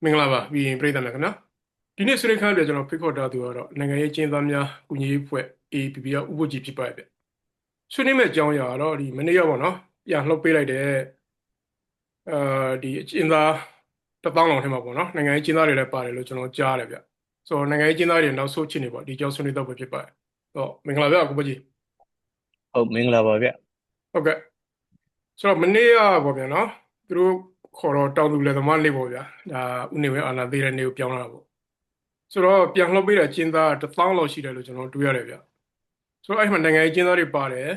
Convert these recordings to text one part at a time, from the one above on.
မင်္ဂလာပါပြီးရင်ပြည်တယ်မယ်ခင်ဗျာဒီနေ့ဆွေးနွေးခန်းပြကျွန်တော်ဖိတ်ခေါ်ထားသူကတော့နိုင်ငံရေးကျင်းသားများကုညီရေးဖွဲ့ AAPP ကဥပဒေဖြစ်ပါတယ်ဗျဆွေးနွေးမဲ့အကြောင်းအရာကတော့ဒီမနေ့ရောက်ပါတော့ပြန်လှုပ်ပေးလိုက်တဲ့ဒီကျင်းသား1000လောက်ထဲမှာပေါ့နော်နိုင်ငံရေးကျင်းသားတွေလည်းပါတယ်လို့ကျွန်တော်ကြားရတယ်ဗျဆိုတော့နိုင်ငံရေးကျင်းသားတွေနောက်ဆုံးချစ်နေပေါ့ဒီကြောင်းဆွေးနွေးတော့ပဲဖြစ်ပါတယ်တော့မင်္ဂလာဗျကိုပကြီးဟုတ်မင်္ဂလာပါဗျဟုတ်ကဲ့ဆိုတော့မနေ့ကပေါ့ဗျာနော်သူတို့ခေါ်တော့တောင်သူလယ်သမားနေ့ပေါ့ဗျာဒါဥနေဝဲအာဏာသိတဲ့နေ့ကိုပြောင်းလာတာပေါ့ဆိုတော့ပြန်လှုပ်ပေးတဲ့ကျင်းသား1000လောက်ရှိတယ်လို့ကျွန်တော်တွေ့ရတယ်ဗျဆိုတော့အဲ့မှာနိုင်ငံရေးကျင်းသားတွေပါတယ်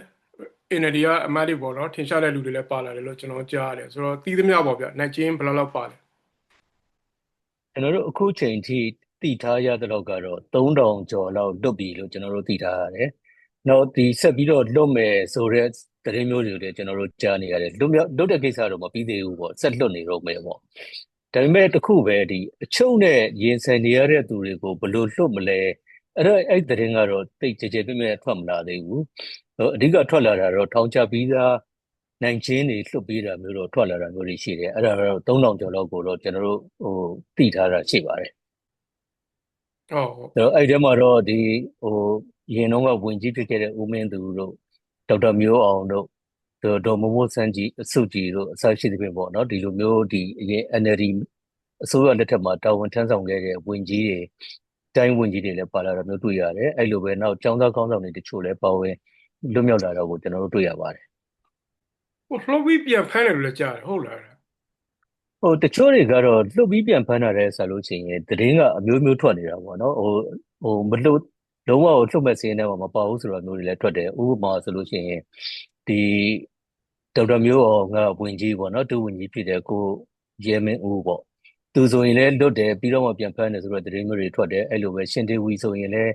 NLD ကအမတ်တွေပေါ့နော်ထင်ရှားတဲ့လူတွေလည်းပါလာတယ်လို့ကျွန်တော်ကြားရတယ်ဆိုတော့တီးသမျှပေါ့ဗျနိုင်ကျင်းဘယ်လောက်ပါလဲကျွန်တော်တို့အခုချိန်ထိတည်ထားရတဲ့လောက်ကတော့3000ကျော်လောက်လွတ်ပြီလို့ကျွန်တော်တို့တည်ထားရတယ်။နောက်ဒီဆက်ပြီးတော့လွတ်မယ်ဆိုတဲ့သတင်းမျိုးတွေလည်းကျွန်တော်တို့ကြားနေရတယ်။လွတ်တဲ့ကိစ္စတော့မပြီးသေးဘူးပေါ့။ဆက်လွတ်နေတော့မယ်ပေါ့။ဒါပေမဲ့တခုပဲဒီအချုပ်နဲ့ရင်ဆိုင်နေရတဲ့သူတွေကိုဘယ်လိုလွတ်မလဲ။အဲ့သတင်းကတော့တိတ်ကြဲကြဲပြည့်ပြည့်ထွက်မလာသေးဘူး။အဓိကထွက်လာတာတော့ထောင်ချပြီးသားနိုင်ချင်းတွေလွတ်ပေးတာမျိုးတော့ထွက်လာတာမျိုးတွေရှိတယ်အဲ့ဒါတော့3000ကျော်လောက်ကိုတော့ကျွန်တော်တို့သိထားတာရှိပါတယ်ဟုတ်အဲ့ဒီမှာတော့ဒီဟိုရင်တော့ကဝင်ကြီးဖြစ်ခဲ့တဲ့ဦးမင်းသူတို့ဒေါက်တာမျိုးအောင်တို့ဒေါ်မိုးမိုးစန်းကြီးအစုကြည်တို့အစရှိသဖြင့်ပေါ့နော်ဒီလိုမျိုးဒီအရင် NLD အစိုးရလက်ထက်မှာတာဝန်ထမ်းဆောင်ခဲ့တဲ့ဝင်ကြီးတွေတိုင်းဝင်ကြီးတွေလည်းပါလာတာမျိုးတွေ့ရတယ်အဲ့လိုပဲနောက်ចောင်းသားကောင်းဆောင်တွေတချို့လည်းပါဝင်လွတ်မြောက်လာတော့ကိုကျွန်တော်တို့တွေ့ရပါတယ်ဟိုလှုပ်ပြီးပြန်ဖမ်းတယ်လို့လည်းကြားတယ်ဟုတ်လားတချို့တွေကတော့လွတ်ပြီးပြန်ဖမ်းတာတဲ့ဆိုလို့ရှိရင်သတင်းကအမျိုးမျိုးထွက်နေတာပေါ့နော်မလွတ်လုံးဝလွတ်မဲ့စင်းထဲမှာမပါဘူးဆိုတာမျိုးတွေလည်းထွက်တယ်ဥပမာဆိုလို့ရှိရင်ဒီဒေါက်တာမျိုးအောင်ကဝင်ကြီးပေါ့နော်သူဝင်ကြီးဖြစ်တဲ့ကိုရဲမင်းဦးပေါ့သူဆိုရင်လည်းလွတ်တယ်ပြီးတော့မှပြန်ဖမ်းတယ်ဆိုတော့သတင်းမျိုးတွေထွက်တယ်အဲ့လိုပဲရှင်တေဝီဆိုရင်လည်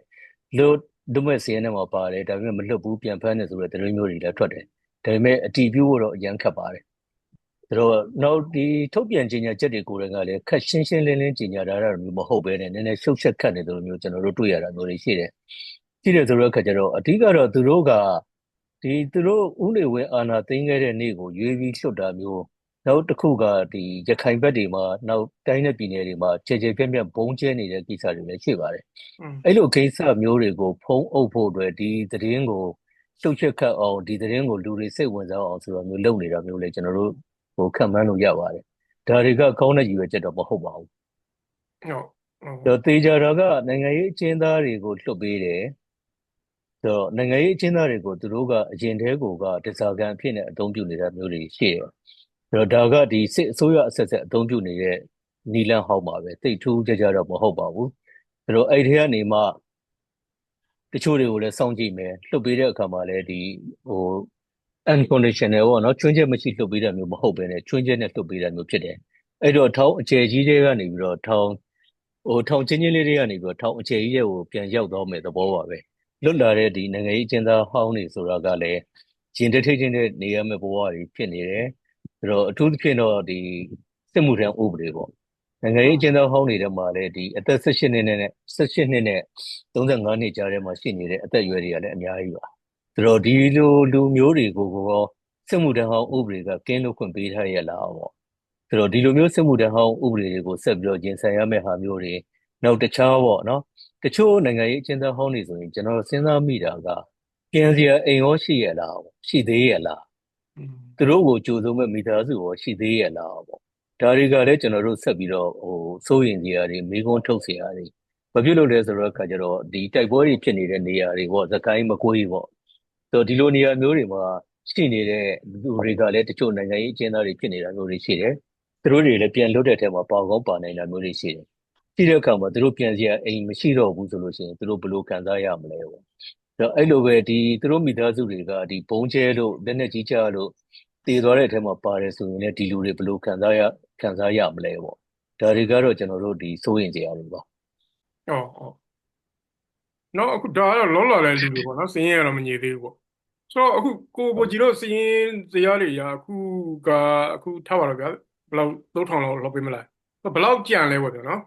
းလွတ်မဲ့စင်းထဲမှာပါတယ်ဒါပေမဲ့မလွတ်ဘူးပြန်ဖမ်းတယ်ဆိုတော့သတင်းမျိုးတွေလည်းထွက်တယ်ဒါပေမဲ့အတီးပြုတ်တော့အရန်ခတ်ပါတယ်ဆိုတော့နောက်ဒီထုတ်ပြန်ကြေညာချက်တွေကိုလည်းခက်ရှင်းရှင်းလင်းလင်းကြေညာတာမျိုးမဟုတ်ဘဲနဲ့နည်းနည်းရှုပ်ရှက်ခတ်နေတယ်လို့မျိုးကျွန်တော်တို့တွေ့ရတာမျိုးတွေရှိတယ်။ရှိတယ်ဆိုတော့အခါကျတော့အဓိကတော့သူတို့ကသူတို့ဥနေဝင်အာဏာသိမ်းခဲ့တဲ့နေ့ကိုရွေးပြီးလွှတ်တာမျိုးနောက်တစ်ခုကဒီရခိုင်ဘက်တွေမှာနောက်တိုင်းနဲ့ပြည်နယ်တွေမှာခြေခြေပြန့်ပြန့်ဘုံကျဲနေတဲ့ကိစ္စတွေလည်းရှိပါတယ်။အဲ့လိုကိစ္စမျိုးတွေကိုဖုံးအုပ်ဖို့အတွက်ဒီသတင်းကိုရှုပ်ရှက်ခတ်အောင်ဒီသတင်းကိုလူတွေစိတ်ဝင်စားအောင်ဆိုတော့မျိုးလုပ်နေတာမျိုးလေကျွန်တော်တို့ခံမှန်းလို့ရပါတယ်ဒါတွေကကောင်းတဲ့ရည်ရွယ်ချက်တော့မဟုတ်ပါဘူးဟုတ်သေချာတာကနိုင်ငံရေးအကျဉ်းသားတွေကိုလွှတ်ပေးတယ်နိုင်ငံရေးအကျဉ်းသားတွေကိုသူတို့ကအရင်တည်းကတစားကံအဖြစ်နဲ့အသုံးပြုနေတာမျိုးတွေရှိတယ်ဒါကဒီစစ်အစိုးရအဆက်ဆက်အသုံးပြုနေတဲ့နီလန်းဟောက်ပါပဲတိတ်ထူးကြကြတော့မဟုတ်ပါဘူးအဲ့ဒီကနေမှတချို့တွေကိုလည်းစောင့်ကြည့်မယ်လွှတ်ပေးတဲ့အခါမှာလည်းဒီဟို unconditional ပေါ့နော်ချွင်းချက်မရှိလွှတ်ပေးတာမျိုးမဟုတ်ဘဲနဲ့ချွင်းချက်နဲ့လွှတ်ပေးတာမျိုးဖြစ်တယ်အဲ့တော့ထောင်အကျယ်ကြီးတွေကနေပြီးတော့ထောင်ချင်းချင်းလေးတွေကနေပြီးတော့ထောင်အကျယ်ကြီးတွေကိုပြန်ရောက်သွားမယ်သဘောပါပဲလွတ်လာတဲ့ဒီနိုင်ငံရေးအကျဉ်းသားဟောင်းတွေဆိုတာကလည်းရင်တစ်ထိတ်ချင်းနဲ့နေရမယ့်ဘဝတွေဖြစ်နေတယ်အထူးသဖြင့်တော့ဒီစစ်မှုထမ်းဥပဒေပေါ့နိုင်ငံရေးအကျဉ်းသားဟောင်းတွေထဲမှာလည်းဒီအသက်18နှစ်နဲ့18နှစ်နဲ့35နှစ်ကြားထဲမှာရှိနေတဲ့အသက်အရွယ်တွေကလည်းအများကြီးပါဒီလိုလူမျိုးတွေကိုရောစစ်မှုထမ်းဟောင်းဥပဒေကကင်းလွတ်ခွင့်ပေးထားရလားပေါ့ဒီလိုမျိုးစစ်မှုထမ်းဟောင်းဥပဒေတွေကိုဆက်ပြီးတော့ရင်ဆိုင်ရမယ့်ဟာမျိုးတွေနောက်တခြားပေါ့နော်တချို့နိုင်ငံရေးအကျဉ်းသားဟောင်းတွေဆိုရင်ကျွန်တော်စဉ်းစားမိတာကပြန်စရာအိမ်ရောရှိရလားရှိသေးရလားသူတို့ကိုကြိုဆိုမဲ့မိသားစုရောရှိသေးရလားပေါ့ဒါတွေကလည်းကျွန်တော်တို့ဆက်ပြီးတော့စိုးရင်စရာတွေမိကုန်းထုတ်စရာတွေဘာဖြစ်လို့လဲဆိုတော့အခါကျတော့ဒီတိုက်ပွဲတွေဖြစ်နေတဲ့နေရာတွေပေါ့သခိုင်းမကွေးပေါ့ဒီလိုနေရာမျိုးတွေမှာရှိနေတဲ့လူတွေကလည်းတချို့နိုင်ငံရေးအကျဉ်းသားတွေဖြစ်နေတာမျိုးတွေရှိတယ်သူတို့တွေလည်းပြန်လွတ်တဲ့ထဲမှာပါကောင်းပါနိုင်တာမျိုးတွေရှိတယ်ရှိတဲ့အခါမှာသူတို့ပြန်စရာအိမ်မရှိတော့ဘူးဆိုလို့ရှိရင်သူတို့ဘယ်လိုခံစားရမလဲပေါ့အဲ့လိုပဲသူတို့မိသားစုတွေကဒီဘုံကျဲလို့လက်နဲ့ကြီးချလို့တည်သွားတဲ့အထဲမှာပါတယ်ဆိုရင်လည်းဒီလူတွေဘယ်လိုခံစားရမလဲပေါ့ဒါတွေကတော့ကျွန်တော်တို့ဒီစိုးရင်စရာတွေပါဟုတ်နော်အခုဒါကတော့လောလာတဲ့လူတွေပေါ့နော်စင်းရဲကတော့မညစ်သေးဘူးပေါ့ဆိုတော့အခုကိုကိုကြီးတို့စင်းရဲဇယားတွေရာကအခုထားပါတော့ဗျာဘယ်လောက်3000လောက်လောက်ပေးမလားဘယ်လောက်ကြံလဲပေါ့ဗျာနော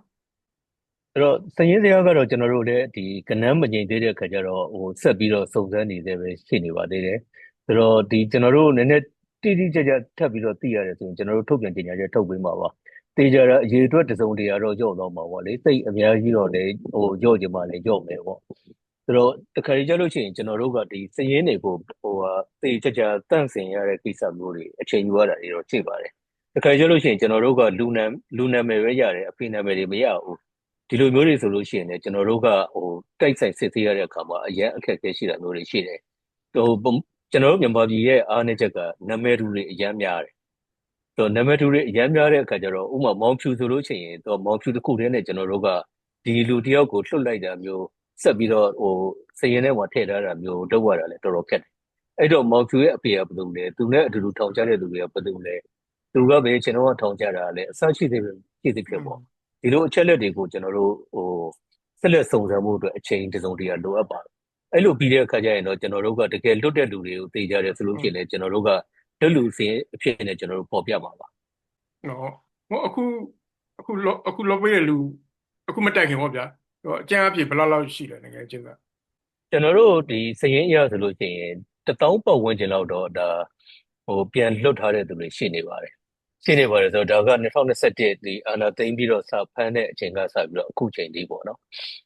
်စည်ရင်းစရာကတော့ကျွန်တော်တို့လည်းဒီကနန်းမငြိမ်သေးတဲ့အခါကျတော့ဆက်ပြီးတော့စုံစမ်းနေသေးပဲရှိနေပါသေးတယ်ဒီကျွန်တော်တို့နည်းနည်းတိတိကျကျထပ်ပြီးတော့သိရတယ်ဆိုရင်ကျွန်တော်တို့ထုတ်ပြန်ကြေညာချက်ထုတ်ပေးမှာပါ တေချာတာအရေးအတွက်တစ်စုံတရာတော့ကြော့တော့မှာပေါ့လေတိတ်အများကြီးတော့လေကြော့ချင်မှလည်းကြော့မယ်ပေါ့ဆိုတော့တခါကြီးကြလို့ရှိရင်ကျွန်တော်တို့ကဒီစည်ရင်းတွေကိုတေချာချာတန့်စင်ရတဲ့ကိစ္စမျိုးတွေအချိန်ယူရတာတွေတော့ရှိပါတယ်တခါကြလို့ရှိရင်ကျွန်တော်တို့ကလူနာမည်ပဲရတယ်အဖေနာမည်တွေမရဘူးဒီလိုမျိုးတွေဆိုလို့ရှိရင်လည်းကျွန်တော်တို့ကတိုက်ဆိုင်စစ်ဆေးရတဲ့အခါမှာအရင်အခက်အခဲရှိတာမျိုးတွေရှိတယ်ကျွန်တော်တို့မြန်မာပြည်ရဲ့အားနည်းချက်ကနာမည်တူတွေအရင်များတယ်နံပါတ်2တွေအများများတဲ့အခါကျတော့ဥပမာမောင်ဖြူဆိုလို့ရှိရင်မောင်ဖြူတစ်ခုတည်းနဲ့ကျွန်တော်တို့ကဒီလူတယောက်ကိုလွတ်လိုက်တာမျိုးဆက်ပြီးတော့စည်ရင်ထဲမှာထည့်ထားတာမျိုးလုပ်ရတာလည်းတော်တော်ခက်တယ်အဲ့တော့မောင်ဖြူရဲ့အဖေကဘယ်လိုလဲသူနဲ့အတူတူထောင်ချတဲ့လူတွေကဘယ်လိုလဲသူကပဲကျွန်တော်ကထောင်ချတာလည်းအဆရှိသေးဖြစ်ပေါ့ဒီလိုအချက်လက်တွေကိုကျွန်တော်တို့ဆက်လက်စုံစမ်းမှုအတွက်အချိန်တစ်စုံတရာလိုအပ်ပါတယ်အဲ့လိုပြီးတဲ့အခါကျရင်တော့ကျွန်တော်တို့ကတကယ်လွတ်တဲ့လူတွေကိုသိကြတယ်ဆိုလို့ရှိရင်လည်းကျွန်တော်တို့ကလွတ်လူစင်းအဖြစ်နဲ့ကျွန်တော်တို့ပေါ်ပြမှာပါနော်ဟောအခုလောပေးတဲ့လူအခုမတိုက်ခင်ဟောဗျာအကျန်းအဖြစ်ဘယ်လောက်ရှိလဲနိုင်ငံချင်းသားကျွန်တော်တို့ဒီစည်ရင်းအရဆိုလို့ရှိရင်1000ပတ်ဝန်းကျင်လောက်တော့ဒါပြန်လွတ်ထားတဲ့သူတွေရှိနေပါတယ်ဆိုတော့ဒါက2021ဒီအာဏာသိမ်းပြီးတော့စဖမ်းတဲ့အချိန်ကစပြီးတော့အခုချိန်ဒီပေါ့နော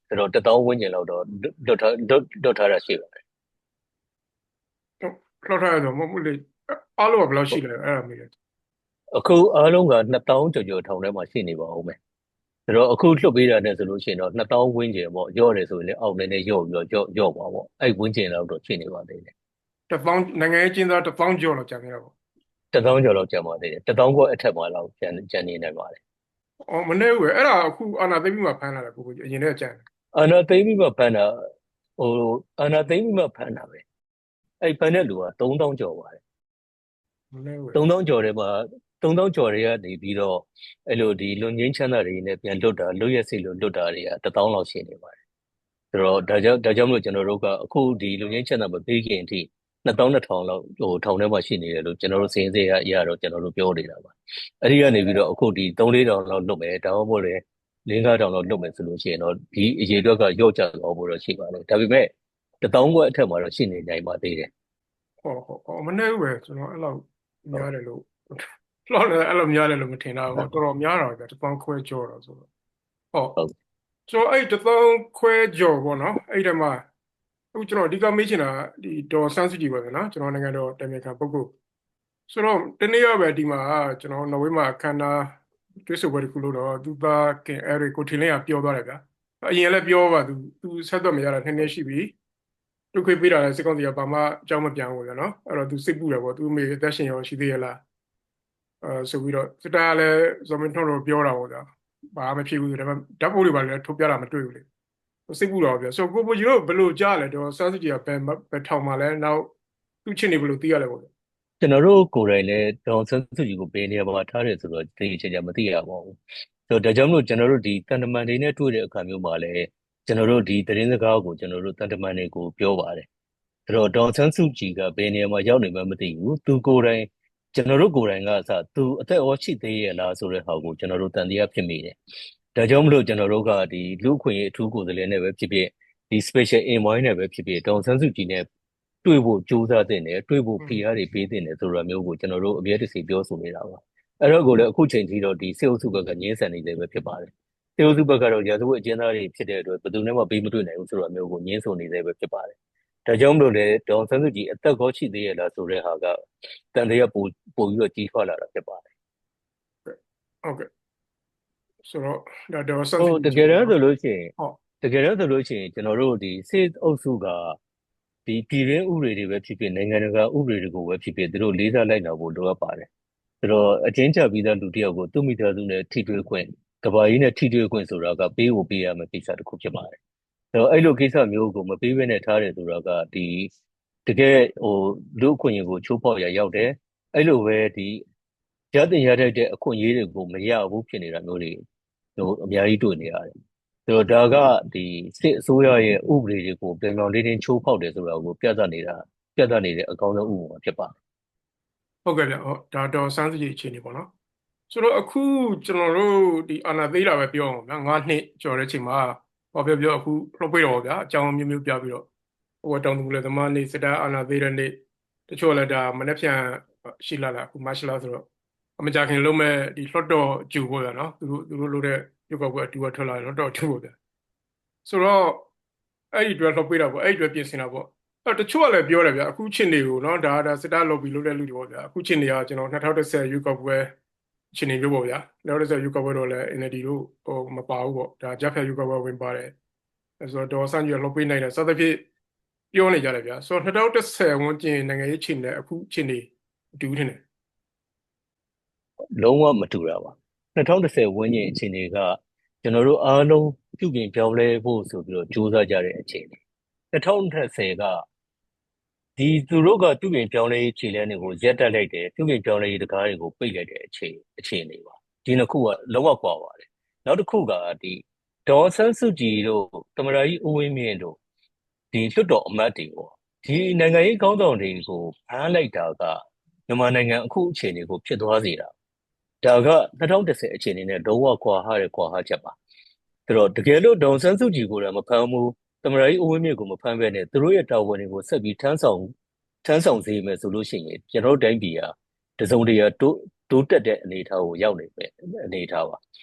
်ဆိုတော့1000ဝန်းကျင်လောက်တော့လွတ်ထားတာရှိပါတယ်လောက်ထားရတော့မဟုတ်လေအားလုံးကဘယ်လောက်ရှိလဲအဲ့ဒါမေးတယ်အခုအားလုံးက2000ကျော်ထောင်ထဲမှာရှိနေပါဦးမယ်ဆိုတော့အခုလွှတ်ပေးတာနဲ့ဆိုလို့ရှိရင်တော့2000ဝန်းကျင်ပေါ့ရော့တယ်ဆိုရင်လည်းအောက်နည်းနည်းရော့ပြီးတော့ရော့ပါပေါ့အဲ့ဝန်းကျင်လောက်တော့ရှိနေပါသေးတယ်1000နိုင်ငံရေးကျင်းသား1000ကျော်လောက်ကြာနေတာပေါ့1000ကျော်လောက်ကျန်ပါသေးတယ်1000ကျော်အထက်မှာလောက်ကျန်နေနိုင်ပါတယ်အော်မနေဘူးပဲအဲ့ဒါအခုအာနာသိပြီးမှဖမ်းလာတယ်ကိုအရင်တည်းကကြာတယ်အာနာသိမ်းပြီးမှဖမ်းတာဟိုအာနာသိမ်းပြီးမှဖမ်းတာပဲအဲ့ဖမ်းတဲ့လူက3000ကျော်ပါတယ်မနေဘူး3000ကျော်တယ်မှာ3000ကျော်တွေကနေပြီးတော့အဲ့လိုဒီလွန်ငင်းချမ်းသာတွေနဲ့ပြန်လွတ်တာလွတ်ရက်စီလွတ်တာတွေက1000လောက်ရှိနေပါတယ်ဆိုတော့ဒါကြောင့်မလို့ကျွန်တော်တို့ကအခုဒီလွန်ငင်းချမ်းသာမပေးခင်အထိ2200လောက်ထောင်ထဲမှာရှိနေတယ်လို့ကျွန်တော်တို့စင်းစေးရတော့ကျွန်တော်တို့ပြောနေတာပါအဲ့ဒီကနေပြီးတော့အခုဒီ3-4တောင်လောက်လွတ်မယ်ဒါမှမဟုတ်လေ5-6တောင်လောက်လွတ်မယ်ဆိုလို့ရှိရင်တော့ဒီအရေအတွက်ကရော့ကျသွားဖို့တော့ရှိပါလိမ့်ဒါပေမဲ့1000ခွဲအထက်မှာတော့ရှိနေနိုင်ပါသေးတယ်ဟောမနေဘူးပဲကျွန်တော်အဲ့လောက်များတယ်လို့လောက်လည်းအဲ့လိုများတယ်လို့မထင်တာဟောတော်တော်များတာပဲ1000ခွဲကျော်တော့ဆိုတော့ဟောဟုတ်ကျွန်တော်အဲ့1000ခွဲကျော်ပေါ့နော်အဲ့ဒီမှာအခုကျွန်တော်အဓိကမေးချင်တာဒီဒေါ်ဆန်းစုကြည်ပဲနော်ကျွန်တော်နိုင်ငံတော်တိုင်ပင်ခံပုဂ္ဂိုလ်ဆိုတော့တနေ့ရပဲဒီမှာကျွန်တော်နော်ဝေးမှာအခမ်းအနားတွေ့ဆုံပွဲတစ်ခုလို့တော့သူသားခင်အဲ့ဒီကိုထင်လင်းကပြောသွားတယ်ဗျာအရင်လည်းပြောပါသူဆက်တော့မရတာနည်းနည်းရှိပြီသူခွေးပေးတာလည်းစစ်ကောင်စီကဘာမှအကြောင်းမပြန်ဘူးဗျာနော်အဲ့တော့သူစိတ်ပူတယ်ပေါ့သူအမေအသက်ရှင်ရောရှိသေးရလားဆိုပြီးတော့စစ်တပ်ကလည်းဇော်မင်းထွန်းတို့ပြောတာပေါ့ဗျာဘာမှမဖြစ်ဘူးဆိုတော့ဓာတ်ပုံတွေပါလည်းထုတ်ပြတာမတွေ့ဘူးလေစိတ်ပူတော့ဗျာဆိုကိုပိုကြီးတို့ဘယ်လိုကြားလဲတော့စမ်းစစ်ကြီးကဘယ်ထောင်မှာလဲနောက်သူ့ချင်းနေဘယ်လိုသိရလဲပေါ့ဗျာကျွန်တော်တို့ကိုယ်တိုင်လည်းဒေါန်ဆန်းစုကြည်ကိုဘယ်နေရာမှာထားတယ်ဆိုတော့သိချင်ချင်မသိရပါဘူးဆိုတော့ဒါကြောင့်မလို့ကျွန်တော်တို့ဒီတန်တမန်တွေနဲ့တွေ့တဲ့အခါမျိုးမှာလည်းကျွန်တော်တို့ဒီသတင်းစကားကိုကျွန်တော်တို့တန်တမန်တွေကိုပြောပါတယ်အဲ့တော့ဒေါန်ဆန်းစုကြည်ကဘယ်နေရာမှာရောက်နေမှမသိဘူးသူကိုယ်တိုင်ကျွန်တော်တို့ကိုယ်တိုင်ကအစသူအသက်ဩရှိသေးရဲ့လားဆိုတဲ့ဟာကိုကျွန်တော်တို့တန်တရားဖြစ်မိတယ်ဒါကြောင့်မလို့ကျွန်တော်တို့ကဒီလူ့အခွင့်အရေးအထူးကိုယ်စားလှယ်နဲ့ပဲဖြစ်ဖြစ်ဒီ special envoy နဲ့ပဲဖြစ်ဖြစ်ဒေါန်ဆန်းစုကြည်နဲ့တွေ့ဖို့ကြိုးစားတဲ့နဲ့တွေ့ဖို့ဖိအားတွေပေးတဲ့နဲ့ဆိုတာမျိုးကိုကျွန်တော်တို့အမြဲတစေပြောဆိုနေတာပါအဲ့တော့ကိုလည်းအခုချိန်ထိတော့ဒီစေအုပ်စုဘက်ကငြင်းဆန်နေတယ်ပဲဖြစ်ပါတယ်စေအုပ်စုဘက်ကတော့ရာဇဝတ်အကျဉ်းသားတွေဖြစ်တဲ့အတွက်ဘယ်သူနဲ့မှပေးမတွေ့နိုင်ဘူးဆိုတာမျိုးကိုငြင်းဆိုနေတယ်ပဲဖြစ်ပါတယ်ဒါကြောင့်မလို့လေဒေါန်ဆန်းစုကြည်အသက်ကောရှိသေးရဲ့လားဆိုတဲ့ဟာကတန်တရားပို့ပြီးတော့ကြီးထွားလာတာဖြစ်ပါတယ်ဟုတ်ကဲ့ဆိုတော့ဒါတော့စမ်းစစ်တကယ်တမ်းဆိုလို့ရှိရင်ကျွန်တော်တို့ဒီစေအုပ်စုကဒီပြည်တွင်းဥပဒေတွေပဲဖြစ်ဖြစ်နိုင်ငံတကာဥပဒေတွေကိုပဲဖြစ်ဖြစ်သူတို့လေးစားလိုက်နာဖို့လိုအပ်ပါတယ်ဆိုတော့အချင်းချပြီးသားလူတစ်ယောက်ကိုသူ့မိသားစုနဲ့ထိတွေ့ခွင့်ကဘာကြီးနဲ့ထိတွေ့ခွင့်ဆိုတာကပေးဖို့ပေးရမယ့်ကိစ္စတစ်ခုဖြစ်ပါတယ်ဆိုတော့အဲ့လိုကိစ္စမျိုးကိုမပေးဘဲနဲ့ထားတယ်ဆိုတာကဒီတကယ်လူအခွင့်အရေးကိုချိုးဖောက်ရရောက်တယ်အဲ့လိုပဲဒီရတဲ့ရတဲ့အခွင့်အရေးတွေကိုမရဘူးဖြစ်နေတာမျိုးတွေအများကြီးတွေ့နေရတယ်ဆိုတော့ဒါကဒီစစ်အစိုးရရဲ့ဥပဒေတွေကိုပြောင်ပြောင်တင်းတင်းချိုးဖောက်တယ်ဆိုတာကိုပြသနေတဲ့အကောင်းဆုံးဥပမာဖြစ်ပါတယ်ဟုတ်ကဲ့ဗျဟောဒါတော့စမ်းစစ်အခြေအနေပေါ့နော်ဆိုတော့အခုကျွန်တော်တို့ဒီအာနာသေးတာပဲပြောအောင်ဗျာ9နှစ်ကျော်တဲ့အချိန်မှာဟောပြောအခုလှုပ်ပေးတော့ဗျာအကြောင်းမျိုးမျိုးပြပြီးတော့ဟိုတောင်သူလေသမားနေစစ်တပ်အာနာသေးတဲ့နေ့တချို့လည်းဒါမနေ့ပြန်ရှိလာအခုမတ်လဆိုတော့ မကြခင်လုံးမဲ့ဒီလွှတ်တော်ကျူပေါ့ဗျာနော်သူတို့လုပ်တဲ့ရုပ်ောက်ပွဲအတူထွက်လာလွှတ်တော်ကျူပေါ့ဗျာဆိုတော့အဲ့ဒီအတွက်လှုပ်ပေးတာပေါ့အဲ့ဒီအတွက်ပြင်ဆင်တာပေါ့တချို့ကလည်းပြောတယ်ဗျာအခုချင်းတွေကိုနော်ဒါစစ်တာလုပ်ပြီးလုပ်တဲ့လူတွေပေါ့ဗျာအခုချင်းတွေကကျွန်တော်2010ရွေးကောက်ပွဲချင်းတွေမျိုးပေါ့ဗျာ2010ရွေးကောက်ပွဲတော့လည်း NLD တို့ဟိုမပါဘူးပေါ့ဒါဂျက်ဖက်ရွေးကောက်ပွဲဝင်ပါတယ်ဆိုတော့ဒေါ်ဆန်းကြီးကလှုပ်ပေးနိုင်တယ်စသဖြင့်ပြောနေကြတယ်ဗျာဆိုတော့2010ဝန်းကျင်နိုင်ငံရေးချင်းနဲ့အခုချင်းတွေအတူထင်တယ် လုံးဝမတူတာပါ2010ဝန်းကျင်အခြေအနေကကျွန်တော်တို့အားလုံးပြုပြင်ပြောင်းလဲဖို့ဆိုပြီးတော့ကြိုးစားကြတဲ့အခြေအနေ2010ကသူတို့ကပြုပြင်ပြောင်းလဲရေးခြေလှမ်းတွေကိုရက်တက်လိုက်တယ်ပြုပြင်ပြောင်းလဲရေးတကားတွေကိုပိတ်လိုက်တဲ့အခြေအနေပါဒီနှစ်ခုကလုံးဝကွာပါတယ်နောက်တစ်ခုကဒေါ်ဆန်းစုကြည်တို့သမ္မတကြီးဦးဝင်းမြင့်တို့ဒီလွှတ်တော်အမတ်တွေပေါ့ဒီနိုင်ငံရေးခေါင်းဆောင်တွေကိုဖမ်းလိုက်တာကမြန်မာနိုင်ငံအခုအခြေအနေကိုဖြစ်သွားစေတာဒါက2010အခြေအနေနဲ့လုံးဝကွာဟချက်ပါဒါတော့တကယ်လို့ဒေါ်ဆန်းစုကြည်ကိုလည်းမဖမ်းဘူးသမ္မတကြီးဦးဝင်းမြင့်ကိုမဖမ်းဘဲနဲ့သူတို့ရဲ့တာဝန်တွေကိုဆက်ပြီးထမ်းဆောင်စေမယ်ဆိုလို့ရှိရင်ကျွန်တော်တို့တိုင်းပြည်ဟာတစုံတရာတိုးတက်တဲ့အနေအထားကိုရောက်နေပဲအနေအထားပ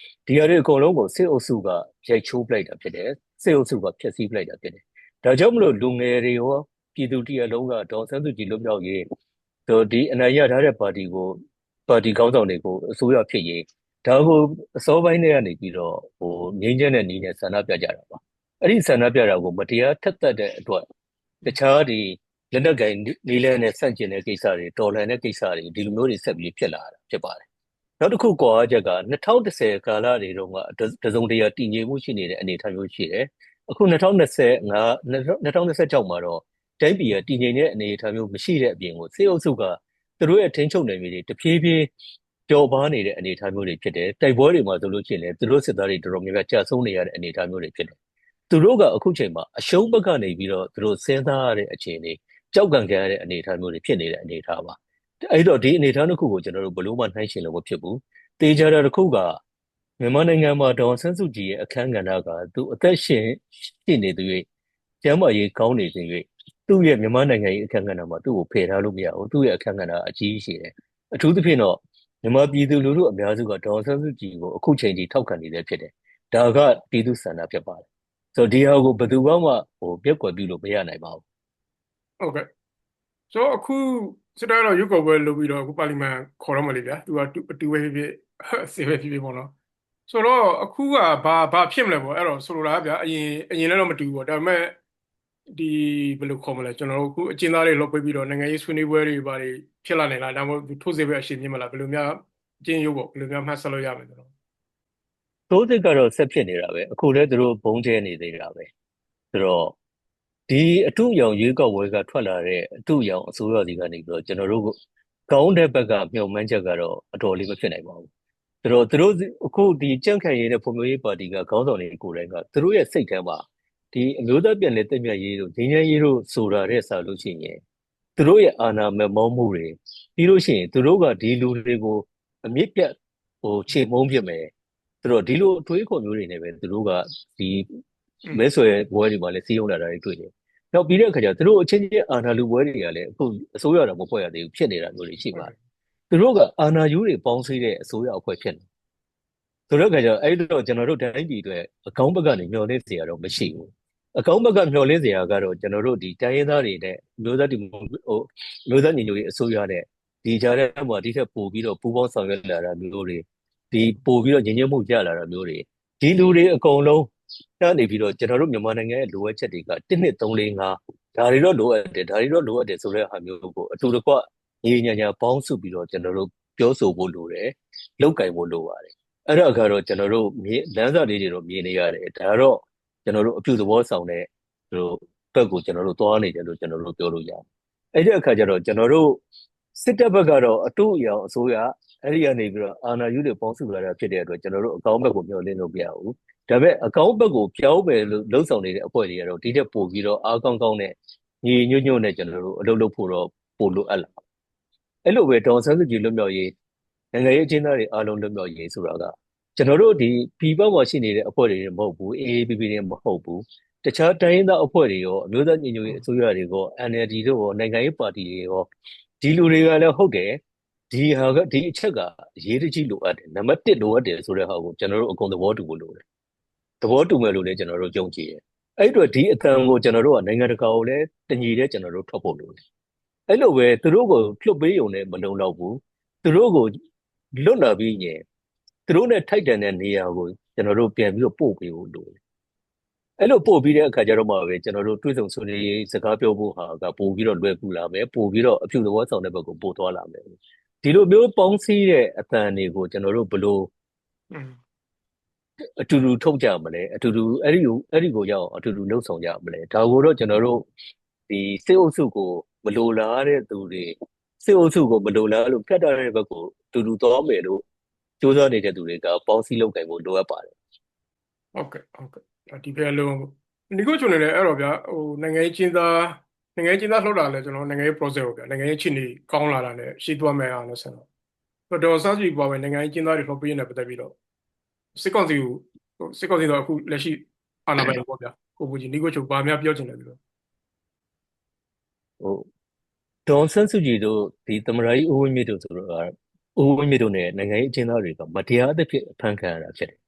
ါဒီဟာတွေအကုန်လုံးကိုစစ်အုပ်စုကရိုက်ချိုးပလိုက်တာဖြစ်တယ်စစ်အုပ်စုကဖျက်ဆီးပလိုက်တာဖြစ်တယ်ဒါကြောင့်မလို့လူငယ်တွေရောပြည်သူတရလုံးကဒေါ်ဆန်းစုကြည်လွတ်မြောက်ရေးဒီအနိုင်ရထားတဲ့ပါတီခေါင်းဆောင်တွေကိုအစိုးရဖြစ်ရေးဒါကိုအစောပိုင်းတွေကနေပြီးတော့ငြိမ်းချမ်းတဲ့နည်းနဲ့ဆန္ဒပြကြတာပါအဲ့ဒီဆန္ဒပြတာကိုမတရားထက်သက်တဲ့အတွက်တခြားလက်နက်ကင်နီးလန်းနဲ့ဆန့်ကျင်တဲ့ကိစ္စတွေတော်လှန်တဲ့ကိစ္စတွေဒီလိုမျိုးတွေဆက်ပြီးဖြစ်လာတာဖြစ်ပါတယ်နောက်တစ်ခုကွာချက်က2010ကာလတွေတုန်းကတစုံတရာတည်ငြိမ်မှုရှိနေတဲ့အနေအထားမျိုးရှိတယ်အခု2026မှာတော့တိုင်းပြည်ကတည်ငြိမ်တဲ့အနေအထားမျိုးမရှိတဲ့အပြင်ကိုစစ်အုပ်စုကသူတို့ရဲ့ထိန်းချုပ်နယ်မြေတွေတဖြည်းဖြည်းကျော်ပါနေတဲ့အနေအထားမျိုးတွေဖြစ်တယ်တိုက်ပွဲတွေမှာဆိုလို့ရှိရင်လည်းသူတို့စစ်သားတွေတော်တော်များများကြာဆုံးနေရတဲ့အနေအထားမျိုးတွေဖြစ်တယ်သူတို့ကအခုချိန်မှာအရှုံးဘက်ကနေပြီးတော့သူတို့စဉ်းစားရတဲ့အခြေအနေကြောက်ကန်ကြရတဲ့အနေအထားမျိုးတွေဖြစ်နေတဲ့အနေအထားပါအဲ့တော့ဒီအနေအထားတစ်ခုကိုကျွန်တော်တို့ဘလို့မှနှိုင်းယှဉ်လို့မဖြစ်ဘူးတေချာတာတစ်ခုကမြန်မာနိုင်ငံမှာဒေါ်ဆန်းစုကြည်ရဲ့အခမ်းကဏ္ဍကသူအသက်ရှင်နေသူ၍ကျမ်းမာရေးကောင်းနေသူ၍သူ့ရဲ့မြန်မာနိုင်ငံရဲ့အခမ်းကဏ္ဍမှာသူ့ကိုဖယ်ထားလို့မရဘူးသူ့ရဲ့အခမ်းကဏ္ဍအကြီးရှိတယ်အထူးသဖြင့်တော့မြန်မာပြည်သူလူထုအများစုကဒေါ်ဆန်းစုကြည်ကိုအခုချိန်ထိထောက်ခံနေတယ်ဖြစ်တယ်ဒါကပြည်သူဆန္ဒဖြစ်ပါတယ်ဆိုတော့ဒီဟာကိုဘယ်သူမှပြက်ကွက်ပြုလို့မရနိုင်ပါဘူးဟုတ်ကဲ့ဆိုတော့အခုစစ်တပ်ကတော့ရုပ်ကော်ပွဲလုပ်ပြီးတော့အခုပါလီမန်ခေါ်တော့မလေးဗျာသူကအတူပဲဖြစ်ဖြစ်ဆေးပဲဖြစ်ဖြစ်ပေါ့နော်ဆိုတော့အခုကဘာဖြစ်မလဲပေါ့အဲ့တော့ဆိုလိုတာကဗျာအရင်လည်းတော့မတူဘူးပေါ့ဒါပေမဲ့ဒီဘယ်လိုခေါ်မလဲကျွန်တော်တို့အခုအကျဉ်းသားတွေလောက်ပြီးတော့နိုင်ငံရေးဆွေးနွေးပွဲတွေဘာတွေဖြစ်လာနေလားဒါမှမဟုတ်ထိုးစေပဲအရှင်မြင့်မလားဘယ်လိုများအကျဉ်းရုပ်ပေါ့ဘယ်လိုများမှတ်ဆက်လို့ရမလဲကျွန်တော်သိုးစစ်ကတော့ဆက်ဖြစ်နေတာပဲအခုလည်းသူတို့ဘုံကျဲနေသေးတာပဲဆိုတော့ဒီအထုအယောင်ရွေးကောက်ပွဲကထွက်လာတဲ့အထုအယောင်အစိုးရစီကနေပြီးတော့ကျွန်တော်တို့ကောင်းတဲ့ဘက်ကမျှော်မှန်းချက်ကတော့အတော်လေးမဖြစ်နိုင်ပါဘူးဆိုတော့သူတို့အခုဒီကြန့်ခိုင်ရေးနဲ့ဖွံ့ဖြိုးရေးပါတီကခေါင်းဆောင်တွေကိုယ်တိုင်ကသူတို့ရဲ့စိတ်ထဲမှာဒီအမျိုးသားပြည်နယ်တည်မြဲရေးတို့ငြိမ်းချမ်းရေးတို့ဆိုတာတဲ့ဆာလို့ရှိရင်သူတို့ရဲ့အာဏာမက်မောမှုတွေပြီးလို့ရှိရင်သူတို့ကဒီလူတွေကိုအမြင့်ပြတ်ခြေမုံးပြမယ်ဆိုတော့ဒီလိုအတွေးခေါ်မျိုးတွေနဲ့ပဲသူတို့ကဒီမဲဆွယ်ပွဲတွေမှာလည်းစီးရုံးလာတာတွေတွေ့တယ်။နောက်ပြီးတဲ့အခါကျသူတို့အချင်းချင်းအာဏာလူပွဲတွေကလည်းအခုအစိုးရတော်မဖွဲ့ရသေးဘူးဖြစ်နေတာမျိုးတွေရှိပါတယ်။သူတို့ကအာဏာယူတွေပေါင်းစည်းတဲ့အစိုးရအဖွဲ့ဖြစ်နေ။ဆိုတော့အခါကျအဲ့တော့ကျွန်တော်တို့တိုင်းပြည်အတွက်အကောင်းဘက်ကနေမျှော်လင့်စရာတော့မရှိဘူး။အကောင်းဘက်ကမျှော်လင့်စရာကတော့ကျွန်တော်တို့ဒီတိုင်းရင်းသားတွေနဲ့မျိုးသားညီညွတ်ရေးအစိုးရနဲ့ဒီကြားထဲမှာဒီထက်ပိုပြီးတော့ပူးပေါင်းဆောင်ရွက်လာတာမျိုးတွေဒီပို့ပြီးတော့ညီညွတ်မှုကြလာတာမျိုးတွေဒီလူတွေအကုန်လုံးကနေပြီးတော့ကျွန်တော်တို့မြန်မာနိုင်ငံရဲ့လိုအပ်ချက်တွေက1 2 3 4 5ဒါတွေတော့လိုအပ်တယ်ဆိုတဲ့ဟာမျိုးကိုအတူတကွညီညာပေါင်းစုပြီးတော့ကျွန်တော်တို့ပြောဆိုဖို့လိုတယ်လုပ်ကင်ဖို့လိုပါတယ်အဲ့ဒါကတော့ကျွန်တော်တို့လမ်းစာလေးတွေတော့မြင်နေရတယ်ဒါတော့ကျွန်တော်တို့အပြုသဘောဆောင်တဲ့ဘက်ကိုကျွန်တော်တို့သွားနေတယ်လို့ကျွန်တော်တို့ပြောလို့ရတယ်အဲ့ဒီအခါကျတော့ကျွန်တော်တို့စစ်တပ်ဘက်ကတော့အတူအယောင်အစိုးရအဲ့ဒီကနေပြီးတော့အာဏာယူတွေပေါင်းစုလာတာဖြစ်တဲ့အတွက်ကျွန်တော်တို့အကောင်းဘက်ကိုမျှော်လင့်လို့မရဘူးဒါပေမဲ့အကောင်းဘက်ကိုပြောင်းမယ်လို့လှုံ့ဆော်နေတဲ့အဖွဲ့တွေကတော့ဒီထက်ပိုပြီးတော့အားကောင်းကောင်းနဲ့ညီညွတ်ညွတ်နဲ့ကျွန်တော်တို့အလုပ်လုပ်ဖို့တော့ပိုလိုအပ်လာအဲ့လိုပဲဒေါ်ဆန်းစုကြည်လွတ်မြောက်ရေးနိုင်ငံရေးအကျဉ်းသားတွေအားလုံးလွတ်မြောက်ရေးဆိုတာကကျွန်တော်တို့ဒီပြည်ပမှာရှိနေတဲ့အဖွဲ့တွေမဟုတ်ဘူး AAPP တွေမဟုတ်ဘူးတခြားတိုင်းရင်းသားအဖွဲ့တွေရောအမျိုးသားညီညွတ်ရေးအစိုးရတွေရော NLD တို့ရောနိုင်ငံရေးပါတီတွေရောဒီလူတွေကလည်းဟုတ်တယ် ဒီအချက်ကအရေးတကြီးလိုအပ်တယ်နံပါတ်1လိုအပ်တယ်ဆိုတဲ့ဟာကိုကျွန်တော်တို့အကုန်သဘောတူဖို့လိုတယ်သဘောတူမယ်လို့လည်းကျွန်တော်တို့ယုံကြည်တယ်အဲ့တော့ဒီအတန်ကိုကျွန်တော်တို့ကနိုင်ငံတကာကိုလည်းတညီတဲ့ကျွန်တော်တို့ထွက်ဖို့လိုတယ်အဲ့လိုပဲသူတို့ကိုလွတ်ပေးုံနဲ့မလုံလောက်ဘူးသူတို့ကိုလွတ်လာပြီးရင်သူတို့နဲ့ထိုက်တန်တဲ့နေရာကိုကျွန်တော်တို့ပြန်ပြီးတော့ပို့ပေးဖို့လိုတယ်အဲ့လိုပို့ပြီးတဲ့အခါကျတော့မှပဲကျွန်တော်တို့တွေးဆုံဆွေးနွေးရေးစကားပြောဖို့ဟာကပို့ပြီးတော့လွယ်ကူလာမယ်ပို့ပြီးတော့အပြုသဘောဆောင်တဲ့ဘက်ကိုပို့သွားလာမယ်ဒီလိုမျိုးပေါင်းစည်းတဲ့အတန်တွေကိုကျွန်တော်တို့ဘယ်လို อืม အတူတူထုတ်ကြမလဲအတူတူအဲ့ဒီကိုရောက်အောင်အတူတူလှုပ်ဆောင်ကြမလဲဒါကိုတော့ကျွန်တော်တို့ဒီစစ်အုပ်စုကိုမလိုလားတဲ့သူတွေစစ်အုပ်စုကိုမလိုလားလို့ဖြတ်တတ်တဲ့ဘက်ကိုအတူတူသွားမယ်လို့ကြိုးစားနေတဲ့သူတွေကပေါင်းစည်းလုပ်ကိုင်ဖို့လိုအပ်ပါတယ်ဟုတ်ကဲ့ဒီဖက်လုံးဒီကိုကျွန်တော်လည်းအဲ့တော့ဗျာဟိုနိုင်ငံရေးချင်းသားလှုပ်လာလဲကျွန်တော်နိုင်ငံရေး process ကိုဗျာနိုင်ငံရေးချင်းနေကောင်းလာတာနဲ့ရှေ့သွားမယ်အားနဲ့ဆက်တော့ဒေါ်စားစီပေါ်ပဲနိုင်ငံရေးချင်းသားတွေလှုပ်ပေးနေပတ်သက်ပြီးတော့စစ်ကောင်စီတော့အခုလက်ရှိအာဏာပိုင်ပေါ့ဗျာကိုဘူးကြီးဒီကိုချုပ်ဘာများပြောချင်တယ်ပြီးတော့ဟိုဒေါ်ဆန်းစုကြည်တို့ဒီသမရာကြီးဦးဝင်းမြင့်တို့ဆိုတော့ဦးဝင်းမြင့်တို့နဲ့နိုင်ငံရေးအကျဉ်းသားတွေကမတရားသဖြင့်အဖမ်းခံရတာဖြစ်တယ်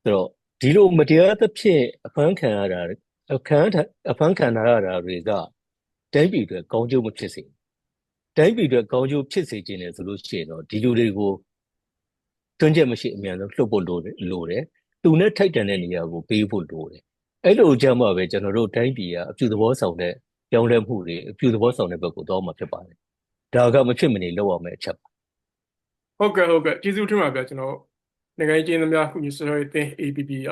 ဆိုတော့ဒီလိုမတရားသဖြင့်အဖမ်းခံရတာအဖမ်းခံရတာတွေကတိုင်းပြည်အတွက်ကောင်းကျိုးမဖြစ်စေတိုင်းပြည်အတွက်ကောင်းကျိုးဖြစ်စေခြင်းနဲ့ဆိုလို့ရှိရင်တော့ဒီလူတွေကိုတွန်းချက်မရှိအမြန်ဆုံးလှုပ်ဖို့လိုတယ်သူနဲ့ထိုက်တန်တဲ့နေရာကိုပေးဖို့လိုတယ်အဲ့လိုကြမှာပဲကျွန်တော်တို့တိုင်းပြည်ကအပြုသဘောဆောင်တဲ့ပြောင်းလဲမှုတွေအပြုသဘောဆောင်တဲ့ဘက်ကိုသွားမှာဖြစ်ပါတယ်ဒါကမဖြစ်မနေလုပ်ရမယ့်အချက်ပါဟုတ်ကဲ့ကျေးဇူးတင်ပါဗျာကျွန်တော်နိုင်ငံရေးချင်းသမားခုညဆွေးနွေးတဲ့ APP ရ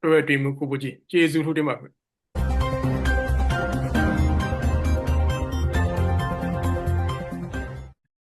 တွေ့တွေ့မှုကိုဘူးကြီးကျေးဇူးတင်ပါဗျာ